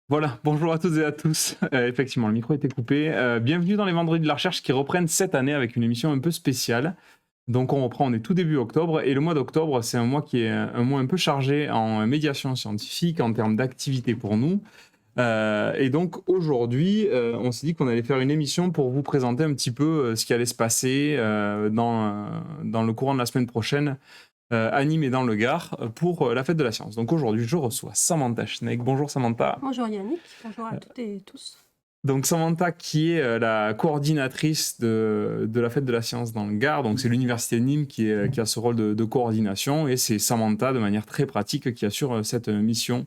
Voilà, bonjour à toutes et à tous. Effectivement, le micro était coupé. Bienvenue dans les Vendredis de la Recherche qui reprennent cette année avec une émission un peu spéciale. Donc on reprend, on est tout début octobre, et le mois d'octobre, c'est un mois qui est un mois un peu chargé en médiation scientifique, en termes d'activité pour nous. Et donc aujourd'hui, on s'est dit qu'on allait faire une émission pour vous présenter un petit peu ce qui allait se passer dans le courant de la semaine prochaine à Nîmes et dans le Gard pour la fête de la science. Donc aujourd'hui, je reçois Samantha Schneck. Bonjour Samantha. Bonjour Yannick, bonjour à toutes et tous. Donc Samantha qui est la coordinatrice de la fête de la science dans le Gard, donc c'est l'université de Nîmes qui a ce rôle de coordination, et c'est Samantha de manière très pratique qui assure cette mission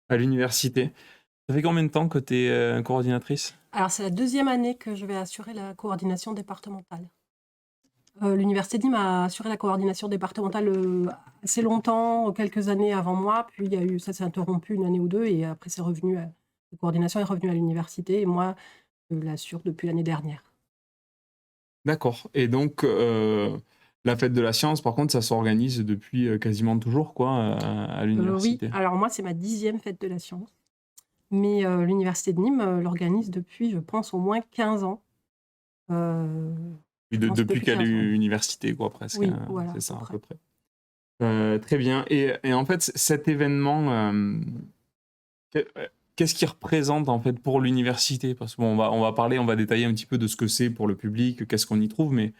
à l'université. Ça fait combien de temps que tu es coordinatrice? Alors c'est la deuxième année que je vais assurer la coordination départementale. L'université de Nîmes a assuré la coordination départementale assez longtemps, quelques années avant moi, puis ça s'est interrompu une année ou deux, et après la coordination est revenue à l'université, et moi je l'assure depuis l'année dernière. D'accord. Et donc la fête de la science, par contre, ça s'organise depuis quasiment toujours quoi, à Oui, l'université. alors moi c'est ma 10e fête de la science, mais l'université de Nîmes l'organise depuis, je pense, au moins 15 ans. Euh, Oui, je pense depuis depuis quelle 15 ans. université, quoi, presque, Oui, hein, voilà, c'est à peu ça, à près. peu près. Très bien. Et en fait, cet événement, que- euh, qu'est-ce qu'il représente en fait pour l'université? Parce que bon, on va parler, on va détailler un petit peu de ce que c'est pour le public, qu'est-ce qu'on y trouve, mais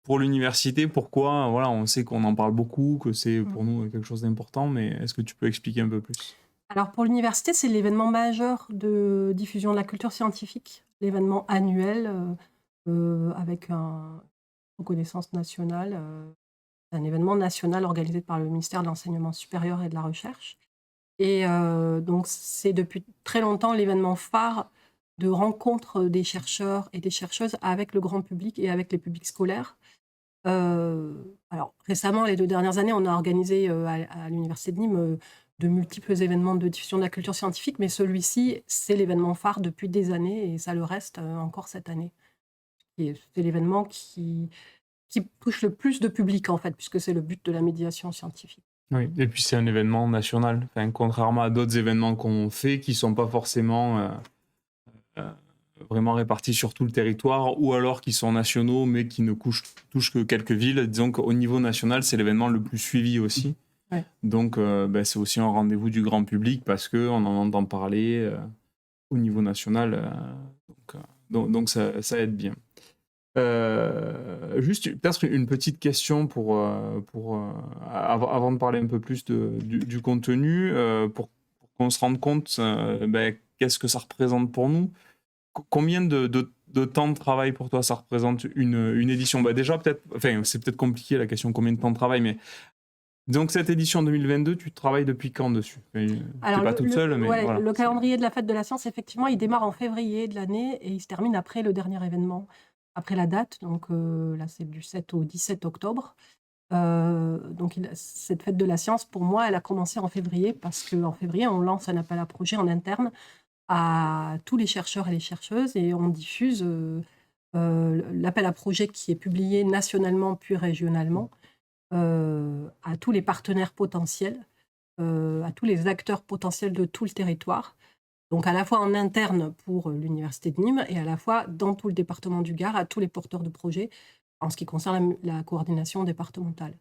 pour l'université, pourquoi? Voilà, on sait qu'on en parle beaucoup, que c'est Mm. pour nous quelque chose d'important, mais est-ce que tu peux expliquer un peu plus? Alors pour l'université, c'est l'événement majeur de diffusion de la culture scientifique, l'événement annuel avec une reconnaissance nationale, un événement national organisé par le ministère de l'Enseignement supérieur et de la Recherche. Et donc c'est depuis très longtemps l'événement phare de rencontre des chercheurs et des chercheuses avec le grand public et avec les publics scolaires. Alors récemment, les 2 dernières années, on a organisé, à l'université de Nîmes, de multiples événements de diffusion de la culture scientifique, mais celui-ci, c'est l'événement phare depuis des années, et ça le reste, encore cette année. Et c'est l'événement qui touche le plus de public, en fait, puisque c'est le but de la médiation scientifique. Oui, et puis c'est un événement national, enfin, contrairement à d'autres événements qu'on fait qui sont pas forcément euh, vraiment répartis sur tout le territoire, ou alors qui sont nationaux mais qui ne touchent que quelques villes. Disons qu'au niveau national, c'est l'événement le plus suivi aussi. Ouais. Donc c'est aussi un rendez-vous du grand public parce qu'on en entend parler au niveau national. Donc ça aide bien. Juste peut-être une petite question avant de parler un peu plus du contenu, pour qu'on se rende compte qu'est-ce que ça représente pour nous. Combien de temps de travail pour toi ça représente une édition? Déjà, peut-être, enfin, c'est peut-être compliqué la question combien de temps de travail, mais donc cette édition 2022, tu travailles depuis quand dessus? Enfin, t'es Alors pas toute seule, mais ouais, voilà. le calendrier de la fête de la science, effectivement, il démarre en février de l'année et il se termine après le dernier événement, après la date. Donc là, c'est du 7 au 17 octobre. Donc cette fête de la science, pour moi, elle a commencé en février parce qu'en février, on lance un appel à projet en interne à tous les chercheurs et les chercheuses, et on diffuse l'appel à projet qui est publié nationalement puis régionalement à tous les partenaires potentiels, à tous les acteurs potentiels de tout le territoire. Donc à la fois en interne pour l'université de Nîmes et à la fois dans tout le département du Gard, à tous les porteurs de projets en ce qui concerne la coordination départementale.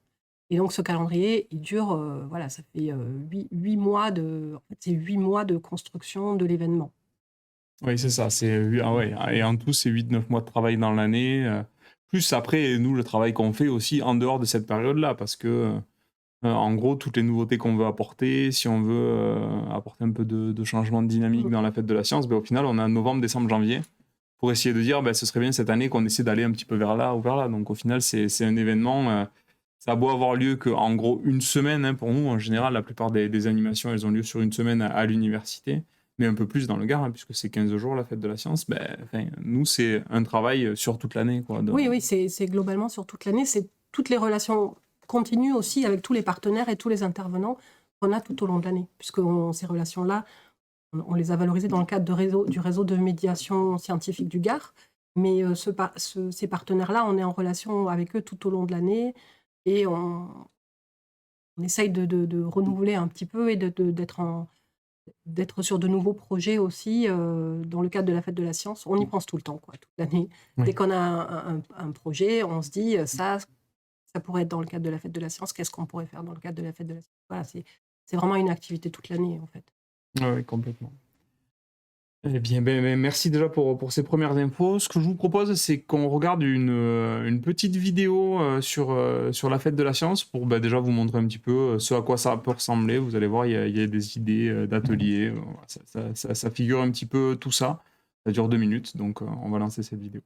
Et donc ce calendrier, il dure, voilà, ça fait 8 mois en fait, c'est 8 mois de construction de l'événement. Oui, c'est ça. Ah ouais, et en tout, c'est 8-9 mois de travail dans l'année. Plus après, nous, le travail qu'on fait aussi en dehors de cette période-là, parce que, en gros, toutes les nouveautés qu'on veut apporter, si on veut apporter un peu de changement de dynamique Mm. dans la fête de la science, au final, on a novembre, décembre, janvier, pour essayer de dire, ce serait bien cette année qu'on essaie d'aller un petit peu vers là ou vers là. Donc au final, c'est un événement, ça a beau avoir lieu qu'en gros une semaine, hein, pour nous, en général, la plupart des animations, elles ont lieu sur une semaine à l'université, mais un peu plus dans le Gard, hein, puisque c'est 15 jours la fête de la science. Nous, c'est un travail sur toute l'année, quoi. Oui, c'est globalement sur toute l'année. C'est toutes les relations continues aussi avec tous les partenaires et tous les intervenants qu'on a tout au long de l'année, puisque ces relations-là, on les a valorisées dans le cadre du réseau de médiation scientifique du Gard. Mais ces partenaires-là, on est en relation avec eux tout au long de l'année, et on essaye de renouveler un petit peu et d'être d'être sur de nouveaux projets aussi, dans le cadre de la fête de la science. On y pense tout le temps, quoi, toute l'année. Dès Oui. qu'on a un projet, on se dit, ça pourrait être dans le cadre de la fête de la science. Qu'est-ce qu'on pourrait faire dans le cadre de la fête de la science? Voilà, c'est vraiment une activité toute l'année, en fait. Oui, complètement. Eh bien, merci déjà pour ces premières infos. Ce que je vous propose, c'est qu'on regarde une petite vidéo sur la fête de la science pour déjà vous montrer un petit peu ce à quoi ça peut ressembler. Vous allez voir, il y a des idées d'ateliers. Voilà, ça figure un petit peu tout ça. Ça dure 2 minutes, donc on va lancer cette vidéo.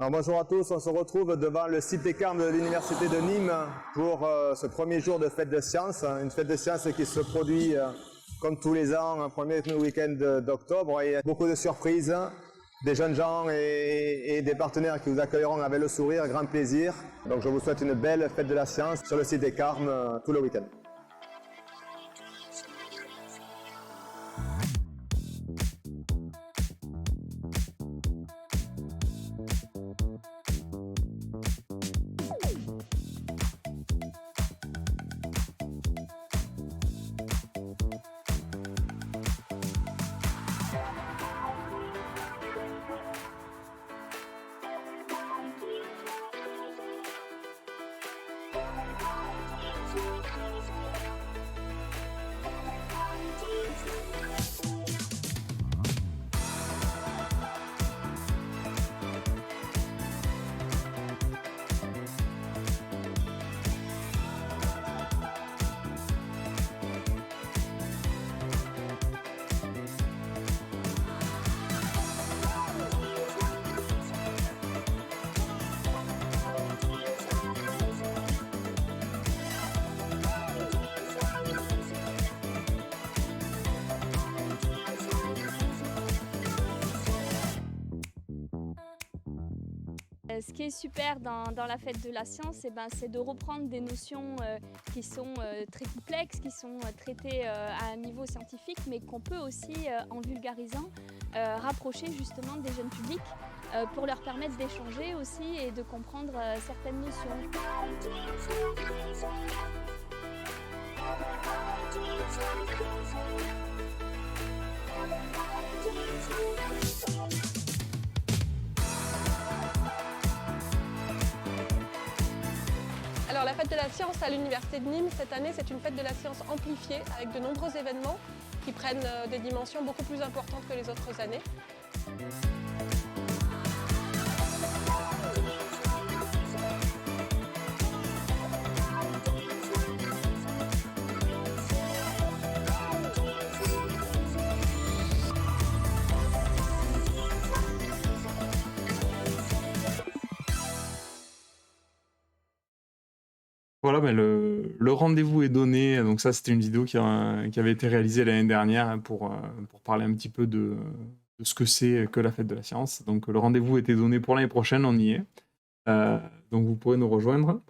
Alors bonjour à tous, on se retrouve devant le site des Carmes de l'Université de Nîmes pour ce premier jour de fête de sciences. Une fête de sciences qui se produit comme tous les ans, un premier week-end d'octobre. Et beaucoup de surprises, des jeunes gens et des partenaires qui vous accueilleront avec le sourire, grand plaisir. Donc je vous souhaite une belle fête de la science sur le site des Carmes tout le week-end. Ce qui est super dans la fête de la science, c'est de reprendre des notions qui sont très complexes, qui sont traitées à un niveau scientifique, mais qu'on peut aussi, en vulgarisant, rapprocher justement des jeunes publics pour leur permettre d'échanger aussi et de comprendre certaines notions. Alors la fête de la science à l'Université de Nîmes, cette année, c'est une fête de la science amplifiée avec de nombreux événements qui prennent des dimensions beaucoup plus importantes que les autres années. Voilà, le rendez-vous est donné. Donc ça, c'était une vidéo qui avait été réalisée l'année dernière pour parler un petit peu de ce que c'est que la fête de la science. Donc le rendez-vous était donné pour l'année prochaine, on y est. Donc vous pourrez nous rejoindre.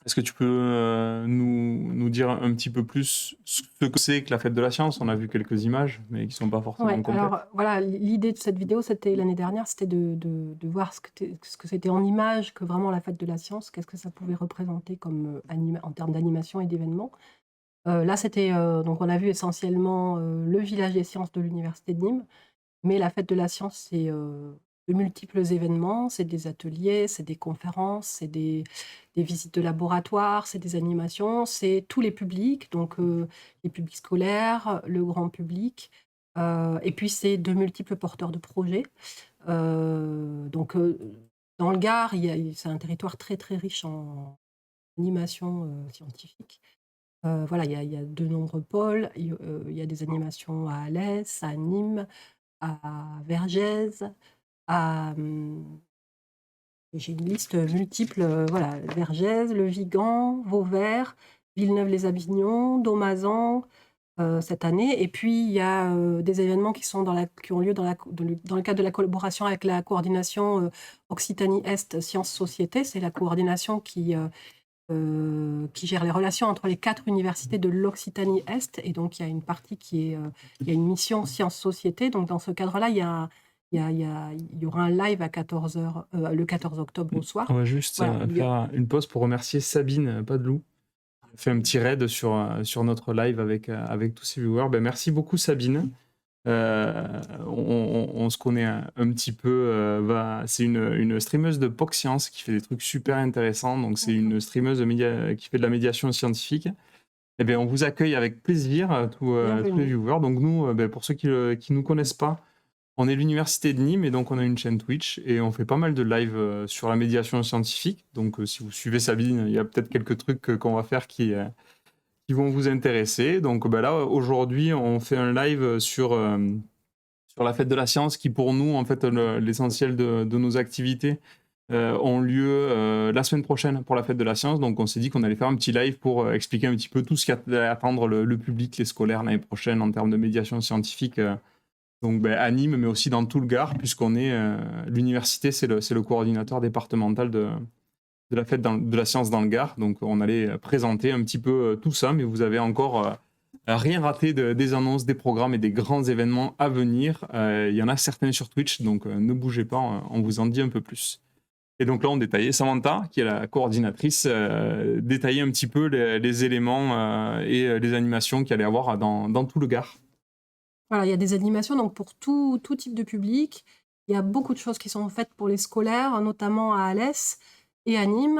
Est-ce que tu peux nous dire un petit peu plus ce que c'est que la fête de la science? On a vu quelques images, mais qui ne sont pas forcément Ouais, complètes. alors voilà, l'idée de cette vidéo, c'était l'année dernière, c'était de voir ce que c'était en images que vraiment la fête de la science, qu'est-ce que ça pouvait représenter comme en termes d'animation et d'événements. Là, c'était donc on a vu essentiellement le village des sciences de l'Université de Nîmes, mais la fête de la science, c'est de multiples événements, c'est des ateliers, c'est des conférences, c'est des visites de laboratoire, c'est des animations, c'est tous les publics, donc les publics scolaires, le grand public, et puis c'est de multiples porteurs de projets. Donc dans le Gard, c'est un territoire très très riche en animation scientifique. Voilà, il y a de nombreux pôles. Il y a des animations à Alès, à Nîmes, à Vergès, j'ai une liste multiple, voilà, Vergès, Le Vigan, Vauvert, Villeneuve-les-Avignon, Domazan, cette année. Et puis, il y a des événements qui ont lieu dans le cadre de la collaboration avec la coordination Occitanie-Est Sciences-Société. C'est la coordination qui gère les relations entre les 4 universités de l'Occitanie-Est. Et donc, il y a une partie il y a une mission Sciences-Société. Donc, dans ce cadre-là, il y a il y aura un live à 14h le 14 octobre au soir. On va juste Voilà, faire une pause pour remercier Sabine Padelou. Elle fait un petit raid sur notre live avec tous ses viewers. Ben, merci beaucoup Sabine. On se connaît un petit peu. C'est une streameuse de POC Science qui fait des trucs super intéressants. Donc c'est une streameuse qui fait de la médiation scientifique. Eh bien, on vous accueille avec plaisir, tous les viewers. Donc nous, pour ceux qui ne nous connaissent pas, on est l'Université de Nîmes et donc on a une chaîne Twitch et on fait pas mal de live sur la médiation scientifique. Donc si vous suivez Sabine, il y a peut-être quelques trucs qu'on va faire qui vont vous intéresser. Donc là, aujourd'hui, on fait un live sur la fête de la science qui, pour nous, en fait, l'essentiel de nos activités ont lieu la semaine prochaine pour la fête de la science. Donc on s'est dit qu'on allait faire un petit live pour expliquer un petit peu tout ce qu'il y a à attendre le public, les scolaires l'année prochaine en termes de médiation scientifique. Donc à Nîmes, mais aussi dans tout le Gard, puisqu'on est l'université, c'est le coordinateur départemental de la fête de la science dans le Gard. Donc on allait présenter un petit peu tout ça, mais vous avez encore rien raté des annonces, des programmes et des grands événements à venir. Il y en a certains sur Twitch, donc ne bougez pas, on vous en dit un peu plus. Et donc là, on détaillait Samantha, qui est la coordinatrice, détaillait un petit peu les éléments et les animations qu'il allait y avoir dans tout le Gard. Voilà, il y a des animations donc pour tout type de public. Il y a beaucoup de choses qui sont faites pour les scolaires, notamment à Alès et à Nîmes.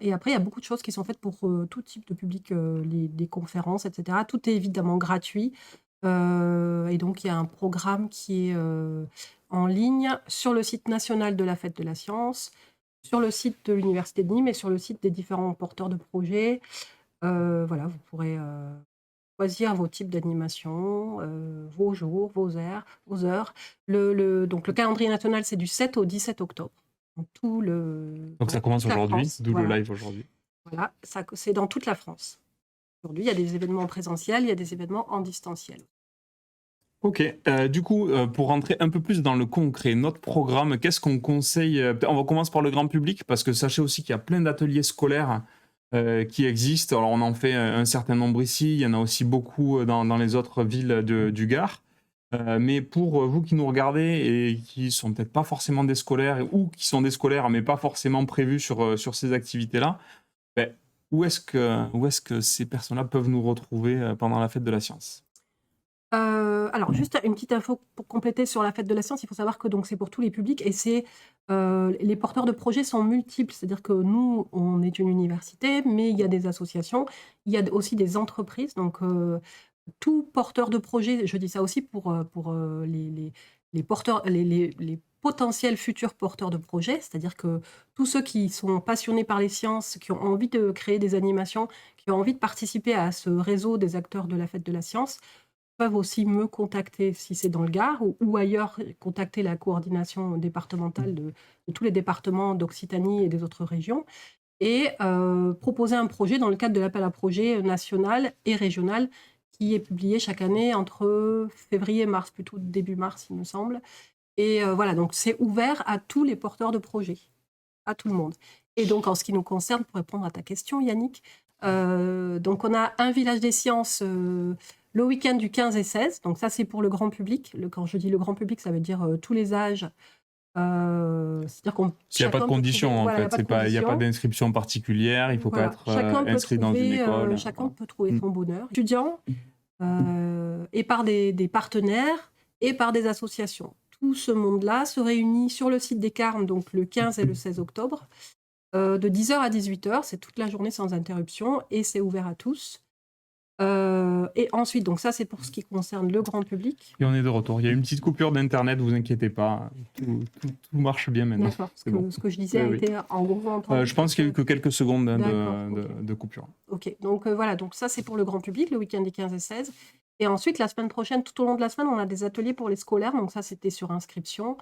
Et après, il y a beaucoup de choses qui sont faites pour tout type de public, des conférences, etc. Tout est évidemment gratuit. Et donc, il y a un programme qui est en ligne sur le site national de la Fête de la Science, sur le site de l'Université de Nîmes et sur le site des différents porteurs de projets. Voilà, vous pourrez choisir vos types d'animation, vos jours, vos heures. Donc, le calendrier national, c'est du 7 au 17 octobre. Donc ça commence aujourd'hui, d'où voilà. le live aujourd'hui. Voilà, c'est dans toute la France. Aujourd'hui, il y a des événements en présentiel, il y a des événements en distanciel. Ok, du coup, pour rentrer un peu plus dans le concret, notre programme, qu'est-ce qu'on conseille On va commencer par le grand public, parce que sachez aussi qu'il y a plein d'ateliers scolaires qui existent. Alors on en fait un certain nombre ici, il y en a aussi beaucoup dans les autres villes du Gard. Mais pour vous qui nous regardez et qui sont peut-être pas forcément des scolaires ou qui sont des scolaires mais pas forcément prévus sur ces activités-là, où est-ce que ces personnes-là peuvent nous retrouver pendant la fête de la science ? Alors, juste une petite info pour compléter sur la fête de la science. Il faut savoir que donc, c'est pour tous les publics et les porteurs de projets sont multiples. C'est-à-dire que nous, on est une université, mais il y a des associations, il y a aussi des entreprises. Donc, tout porteur de projet, je dis ça aussi pour les potentiels futurs porteurs de projets, c'est-à-dire que tous ceux qui sont passionnés par les sciences, qui ont envie de créer des animations, qui ont envie de participer à ce réseau des acteurs de la fête de la science, peuvent aussi me contacter si c'est dans le Gard ou ailleurs, contacter la coordination départementale de tous les départements d'Occitanie et des autres régions et proposer un projet dans le cadre de l'appel à projet national et régional qui est publié chaque année entre février et mars, plutôt début mars, il me semble. Et voilà, donc c'est ouvert à tous les porteurs de projets, à tout le monde. Et donc, en ce qui nous concerne, pour répondre à ta question, Yannick, donc on a un village des sciences le week-end du 15 et 16. Donc ça, c'est pour le grand public. Quand je dis le grand public, ça veut dire tous les âges. C'est-à-dire s'il n'y a pas de conditions, en fait. Il n'y a pas d'inscription particulière, il ne faut pas être inscrit dans une école. Chacun peut trouver son bonheur. Étudiants, et par des partenaires, et par des associations. Tout ce monde-là se réunit sur le site des Carmes, donc le 15 et le 16 octobre, de 10h à 18h. C'est toute la journée sans interruption, et c'est ouvert à tous. Et ensuite, donc ça c'est pour ce qui concerne le grand public. Et on est de retour. Il y a une petite coupure d'internet, vous inquiétez pas. Tout marche bien maintenant. D'accord. Ce que je disais a été en gros entendu. Je pense qu'il n'y a eu que quelques secondes de coupure. Ok, donc voilà, donc ça c'est pour le grand public, le week-end des 15 et 16. Et ensuite, la semaine prochaine, tout au long de la semaine, on a des ateliers pour les scolaires, donc ça c'était sur inscription.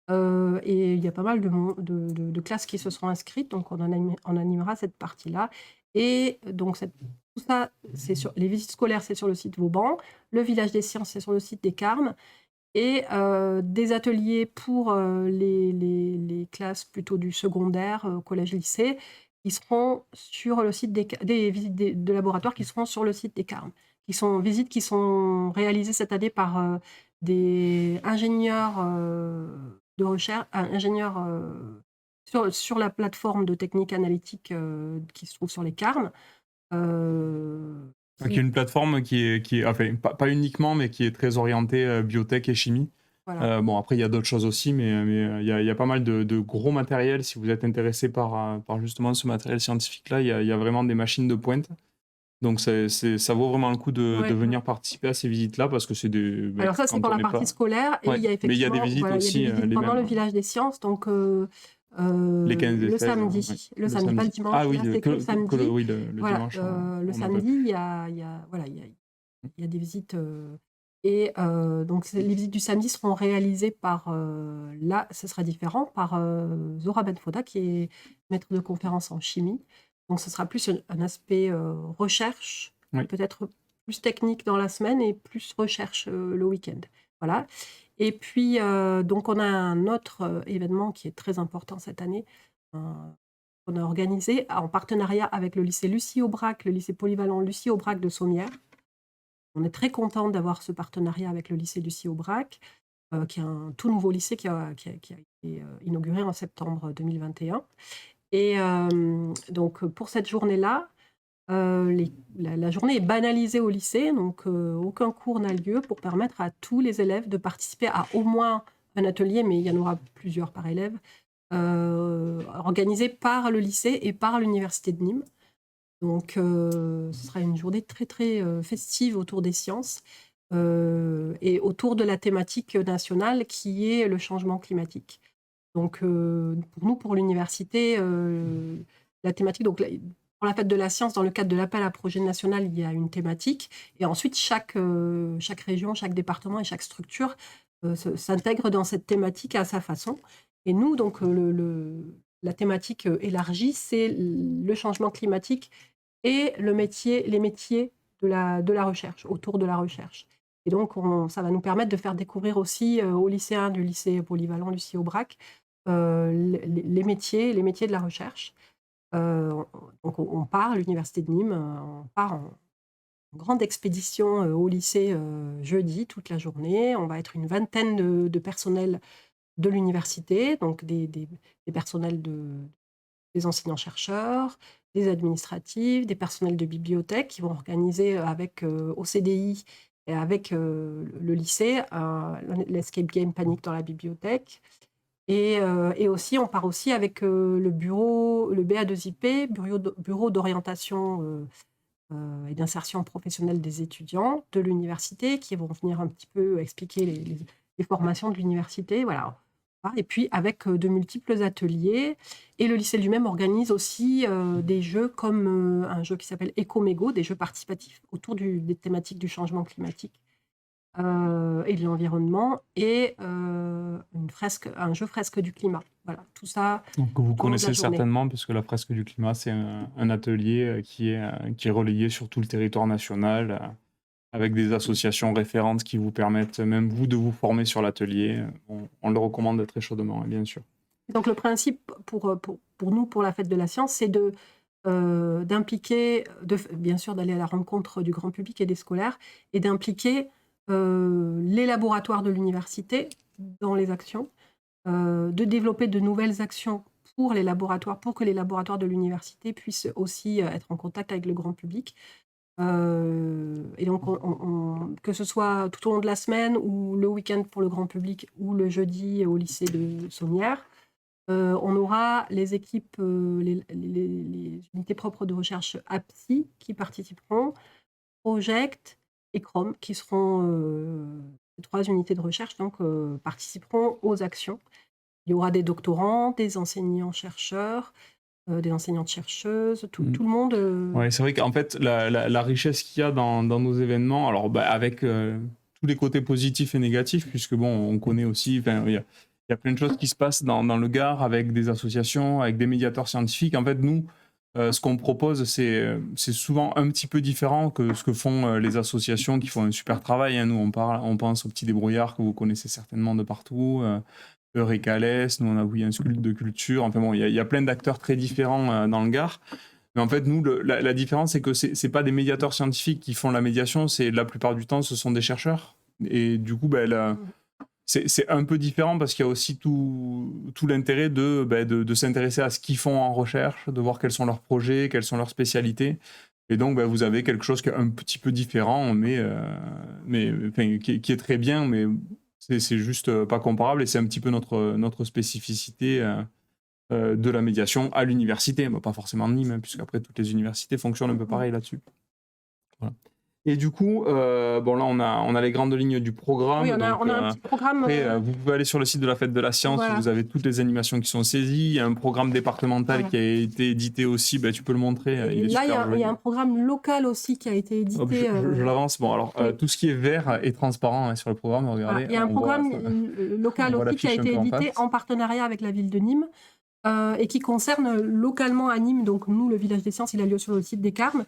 Et il y a pas mal de classes qui se seront inscrites, donc on animera cette partie-là. Et donc tout ça, les visites scolaires, c'est sur le site Vauban. Le village des sciences, c'est sur le site des Carmes. Et des ateliers pour les classes plutôt du secondaire, collège-lycée, qui seront sur le site des visites de laboratoire qui seront sur le site des Carmes. Visites qui sont réalisées cette année par des ingénieurs de recherche, ingénieurs sur la plateforme de techniques analytiques qui se trouve sur les CARM. Qui est une plateforme qui est enfin, pas uniquement, mais qui est très orientée biotech et chimie. Voilà. Bon, après, il y a d'autres choses aussi, mais il y a pas mal de gros matériel. Si vous êtes intéressé par justement ce matériel scientifique-là, il y a vraiment des machines de pointe. Donc, ça vaut vraiment le coup de Ouais, venir ouais. participer à ces visites-là parce que c'est des. Alors ça, c'est pour la partie scolaire. Et Ouais, il y a mais il y a des effectivement, visites voilà, il y a aussi, des visites les pendant mêmes. le village des sciences, donc Les 15 et le 16, samedi. ouais, Le samedi, pas le dimanche. Ah oui, là, c'est que le samedi. oui, le Voilà, dimanche. le on a samedi, pas pu. voilà, il y a des visites. Et donc, les visites du samedi seront réalisées par, là, ce sera différent, par Zora Benfoda, qui est maître de conférence en chimie. Donc, ce sera plus un aspect recherche, Oui. peut-être plus technique dans la semaine et plus recherche le week-end. Voilà. Et puis, donc, on a un autre événement qui est très important cette année, qu'on a organisé en partenariat avec le lycée Lucie Aubrac, le lycée polyvalent Lucie Aubrac de Sommières. On est très content d'avoir ce partenariat avec le lycée Lucie Aubrac, qui est un tout nouveau lycée qui a été inauguré en septembre 2021. Et donc, pour cette journée-là, la journée est banalisée au lycée, donc aucun cours n'a lieu pour permettre à tous les élèves de participer à au moins un atelier, mais il y en aura plusieurs par élève, organisé par le lycée et par l'université de Nîmes. Donc, ce sera une journée très, très festive autour des sciences et autour de la thématique nationale qui est le changement climatique. Donc, pour nous, pour l'université, la thématique, donc, pour la fête de la science, dans le cadre de l'appel à projet national, il y a une thématique. Et ensuite, chaque région, chaque département et chaque structure s'intègre dans cette thématique à sa façon. Et nous, donc, la thématique élargie, c'est le changement climatique et les métiers de la recherche, autour de la recherche. Et donc, ça va nous permettre de faire découvrir aussi aux lycéens du lycée polyvalent Lucie Aubrac les métiers de la recherche. Donc, on part à l'université de Nîmes, on part en grande expédition au lycée jeudi, toute la journée. On va être une vingtaine de personnels de l'université, donc des personnels des enseignants-chercheurs, des administratifs, des personnels de bibliothèque qui vont organiser avec au CDI et avec le lycée l'escape game panique dans la bibliothèque. Et aussi, on part aussi avec le BA2IP, Bureau d'orientation et d'insertion professionnelle des étudiants de l'université, qui vont venir un petit peu expliquer les formations de l'université. Voilà. Et puis, avec de multiples ateliers. Et le lycée lui-même organise aussi des jeux comme un jeu qui s'appelle Ecomégo, des jeux participatifs autour des thématiques du changement climatique et de l'environnement, et un jeu fresque du climat. Voilà, tout ça. Donc, vous tout au long de la connaissez journée. certainement, puisque la fresque du climat, c'est un atelier qui est relayé sur tout le territoire national, avec des associations référentes qui vous permettent, même vous, de vous former sur l'atelier. On le recommande très chaudement, bien sûr. Donc, le principe pour nous, pour la fête de la science, c'est d'impliquer, bien sûr, d'aller à la rencontre du grand public et des scolaires, et d'impliquer les laboratoires de l'université dans les actions, de développer de nouvelles actions pour les laboratoires, pour que les laboratoires de l'université puissent aussi être en contact avec le grand public. Et donc, que ce soit tout au long de la semaine ou le week-end pour le grand public ou le jeudi au lycée de Sommières, on aura les équipes, les unités propres de recherche APSI qui participeront, Project et Chrome qui seront les 3 unités de recherche, donc participeront aux actions. Il y aura des doctorants, des enseignants-chercheurs, des enseignantes-chercheuses, tout le monde. Ouais, c'est vrai qu'en fait, la richesse qu'il y a dans nos événements, alors avec tous les côtés positifs et négatifs, puisque bon, on connaît aussi, il y a plein de choses qui se passent dans le Gard avec des associations, avec des médiateurs scientifiques. En fait, nous, ce qu'on propose, c'est souvent un petit peu différent que ce que font les associations qui font un super travail. Hein. Nous, on pense aux petits débrouillards que vous connaissez certainement de partout. Eureka Less, nous on a un sculpte de culture. Enfin bon, il y a plein d'acteurs très différents dans le Gard. Mais en fait, nous, la différence, c'est que c'est pas des médiateurs scientifiques qui font la médiation. C'est la plupart du temps, ce sont des chercheurs. Et du coup, c'est un peu différent parce qu'il y a aussi tout l'intérêt de s'intéresser à ce qu'ils font en recherche, de voir quels sont leurs projets, quelles sont leurs spécialités. Et donc, vous avez quelque chose qui est un petit peu différent, mais qui est très bien, mais c'est juste pas comparable. Et c'est un petit peu notre spécificité de la médiation à l'université. Pas forcément de Nîmes, hein, puisqu'après, toutes les universités fonctionnent un peu pareil là-dessus. Voilà. Et du coup, là, on a les grandes lignes du programme. Oui, on a donc, un petit programme. après, vous pouvez aller sur le site de la Fête de la Science, Voilà. où vous avez toutes les animations qui sont saisies. Il y a un programme départemental Voilà. qui a été édité aussi. Tu peux le montrer. Et Il est là, super il y joli. a un programme local aussi qui a été Hop, édité. je l'avance. Bon, alors, oui. tout ce qui est vert est transparent, hein, sur le programme. Regardez. Il y a un on voit programme ça. local on voit aussi qui a l'affiche un été peu en édité face. en partenariat avec la ville de Nîmes et qui concerne localement à Nîmes. Donc nous, le village des sciences, il a lieu sur le site des Carmes.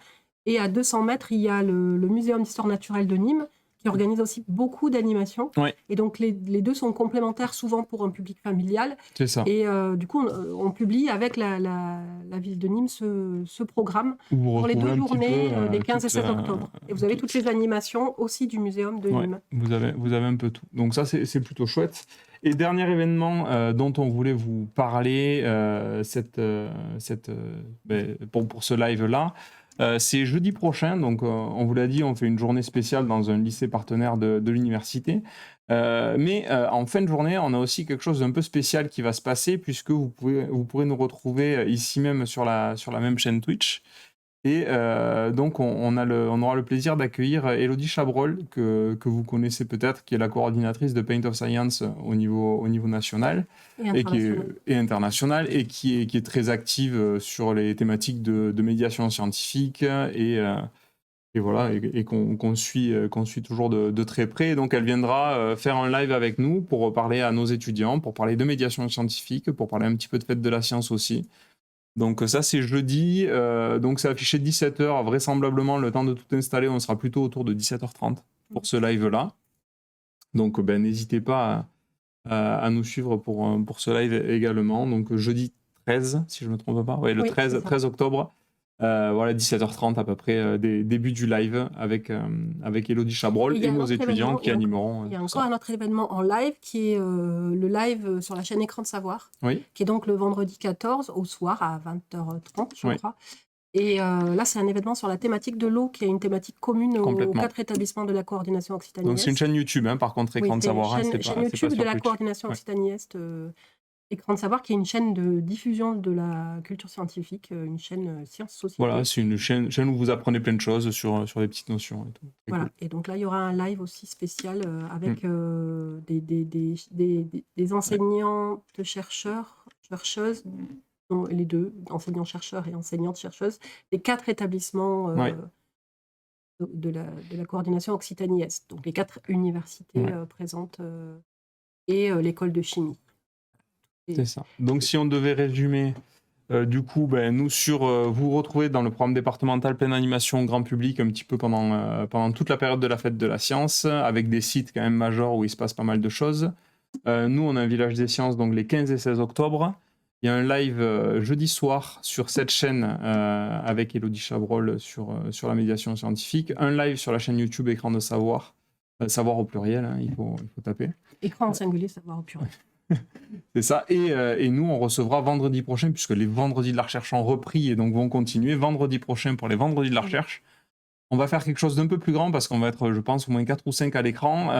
Et à 200 mètres, il y a le Muséum d'histoire naturelle de Nîmes qui organise aussi beaucoup d'animations. Ouais. Et donc les deux sont complémentaires souvent pour un public familial. C'est ça. Et du coup, on publie avec la ville de Nîmes ce programme Où vous pour les retrouvez 2 un petit journées peu, des 15 et toute 16 octobre. Et vous avez toutes les animations aussi du Muséum de Ouais, Nîmes. vous avez un peu tout. Donc ça, c'est plutôt chouette. Et dernier événement dont on voulait vous parler pour ce live-là, c'est jeudi prochain. Donc on vous l'a dit, on fait une journée spéciale dans un lycée partenaire de l'université. Mais en fin de journée, on a aussi quelque chose d'un peu spécial qui va se passer, puisque vous pourrez nous retrouver ici même sur la même chaîne Twitch. Et donc, on aura le plaisir d'accueillir Élodie Chabrol, que vous connaissez peut-être, qui est la coordinatrice de Paint of Science au niveau national et international, et qui est très active sur les thématiques de médiation scientifique et voilà, et qu'on suit toujours de très près. Et donc, elle viendra faire un live avec nous pour parler à nos étudiants, pour parler de médiation scientifique, pour parler un petit peu de fête de la science aussi. Donc ça, c'est jeudi. Donc c'est affiché 17h. Vraisemblablement, le temps de tout installer, on sera plutôt autour de 17h30 pour ce live-là. Donc n'hésitez pas à nous suivre pour ce live également. Donc jeudi 13, si je ne me trompe pas. Ouais, le 13 octobre. Voilà, 17h30 à peu près, début du live avec Élodie Chabrol et nos étudiants qui animeront. Il y a encore un autre événement en live qui est le live sur la chaîne Écran de Savoir, qui est donc le vendredi 14 au soir à 20h30, je crois. Et là, c'est un événement sur la thématique de l'eau, qui est une thématique commune aux 4 établissements de la coordination Occitanie-Est. Donc c'est une chaîne YouTube, hein, par contre, Écran de Savoir. C'est une chaîne YouTube de la coordination Occitanie-Est. Écran de Savoir, qui est une chaîne de diffusion de la culture scientifique, une chaîne sciences société. Voilà, c'est une chaîne où vous apprenez plein de choses sur les petites notions. Et tout. Voilà, cool. Et donc là, il y aura un live aussi spécial avec des enseignants, chercheuses, les deux, enseignants-chercheurs et enseignantes-chercheuses, des 4 établissements de la coordination Occitanie-Est, donc les 4 universités présentes et l'école de chimie. C'est ça. Donc, si on devait résumer, du coup, nous, vous retrouvez dans le programme départemental pleine animation grand public un petit peu pendant toute la période de la fête de la science, avec des sites quand même majeurs où il se passe pas mal de choses. Nous, on a un village des sciences, donc les 15 et 16 octobre. Il y a un live jeudi soir sur cette chaîne avec Élodie Chabrol sur la médiation scientifique. Un live sur la chaîne YouTube Écran de Savoir. Savoir au pluriel, hein, il faut taper. Écran en singulier, savoir au pluriel. C'est ça. Et nous, on recevra vendredi prochain, puisque les vendredis de la recherche ont repris et donc vont continuer. Vendredi prochain, pour les vendredis de la recherche, on va faire quelque chose d'un peu plus grand, parce qu'on va être, je pense, au moins 4 ou 5 à l'écran.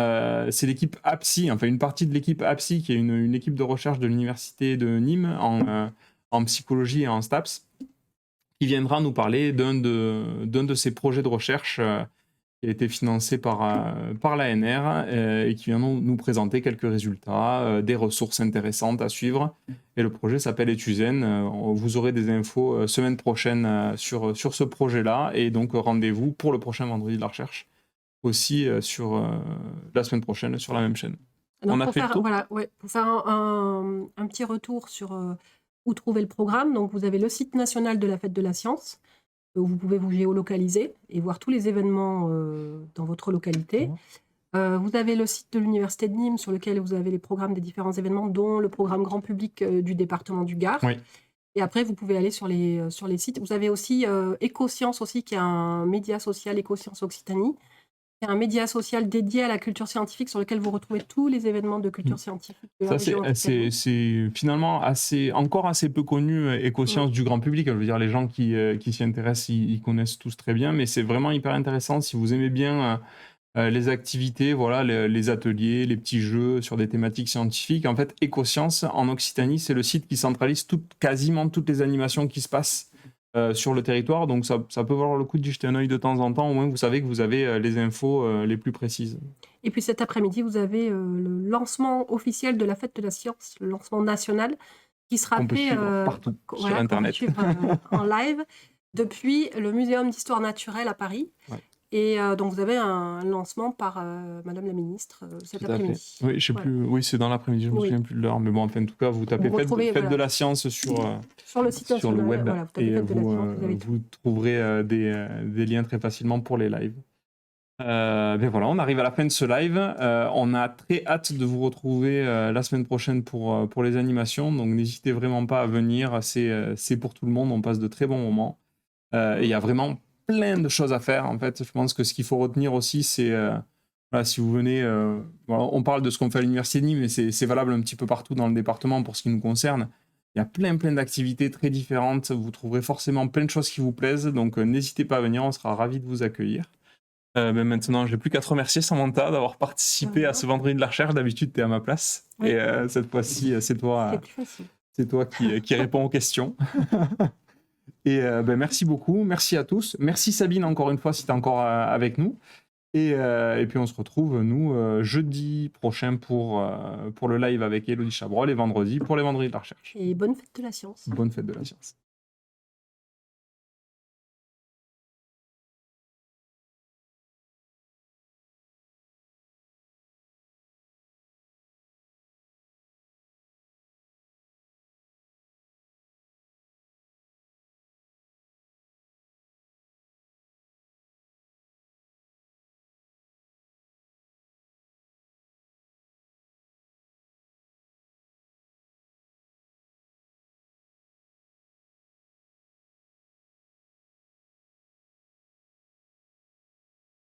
C'est l'équipe APSI, enfin une partie de l'équipe APSI, qui est une équipe de recherche de l'université de Nîmes en psychologie et en STAPS, qui viendra nous parler d'un de ces projets de recherche qui a été financé par l'ANR et qui vient nous présenter quelques résultats, des ressources intéressantes à suivre. Et le projet s'appelle Etuzen. Vous aurez des infos semaine prochaine sur ce projet-là. Et donc, rendez-vous pour le prochain vendredi de la recherche, aussi sur la semaine prochaine sur la même chaîne. Donc, on a fait le tour. Voilà, pour faire un petit retour sur où trouver le programme. Donc, vous avez le site national de la Fête de la Science, où vous pouvez vous géolocaliser et voir tous les événements dans votre localité. Vous avez le site de l'Université de Nîmes, sur lequel vous avez les programmes des différents événements, dont le programme grand public du département du Gard. Oui. Et après, vous pouvez aller sur les sites. Vous avez aussi Écosciences, aussi, qui est un média social Écosciences Occitanie, C'est un média social dédié à la culture scientifique sur lequel vous retrouvez tous les événements de culture scientifique de la Ça, région c'est finalement encore assez peu connu, Écosciences du grand public. Je veux dire, les gens qui s'y intéressent, ils connaissent tous très bien, mais c'est vraiment hyper intéressant si vous aimez bien les activités, voilà, les ateliers, les petits jeux sur des thématiques scientifiques. En fait, Écosciences, en Occitanie, c'est le site qui centralise quasiment toutes les animations qui se passent sur le territoire. Donc, ça peut valoir le coup d'y jeter un œil de temps en temps. Au moins, vous savez que vous avez les infos les plus précises. Et puis cet après-midi, vous avez le lancement officiel de la Fête de la Science, le lancement national, qui sera Qu'on peut fait suivre partout sur qu'on peut Internet. suivre, en live depuis le Muséum d'histoire naturelle à Paris. Ouais. Et donc vous avez un lancement par Madame la Ministre cet Tout à fait. après-midi. Oui, je sais Voilà. plus. Oui, c'est dans l'après-midi. Je me Oui. souviens plus de l'heure, mais bon, enfin, en tout cas, vous tapez Vous retrouvez, fête de voilà. la science sur Sur le site sur le national, web voilà, vous tapez et Fête de la Science, vous avez tout. vous trouverez des liens très facilement pour les lives. Ben voilà, on arrive à la fin de ce live. On a très hâte de vous retrouver la semaine prochaine pour les animations. Donc n'hésitez vraiment pas à venir. C'est pour tout le monde. On passe de très bons moments. Et il y a vraiment plein de choses à faire. En fait, je pense que ce qu'il faut retenir aussi, c'est voilà, si vous venez. Voilà, on parle de ce qu'on fait à l'Université de Nîmes, mais c'est valable un petit peu partout dans le département pour ce qui nous concerne. Il y a plein d'activités très différentes. Vous trouverez forcément plein de choses qui vous plaisent. Donc n'hésitez pas à venir. On sera ravis de vous accueillir. Mais maintenant, je n'ai plus qu'à te remercier, Samantha, d'avoir participé à ce vendredi de la recherche. D'habitude, tu es à ma place. Oui. Et cette fois-ci, c'est toi, C'est plus facile. c'est toi qui réponds aux questions. Et merci beaucoup. Merci à tous. Merci Sabine, encore une fois, si tu es encore avec nous. Et puis, on se retrouve, nous, jeudi prochain pour le live avec Élodie Chabrol et vendredi pour les vendredis de la recherche. Et bonne fête de la science. Bonne fête de la science.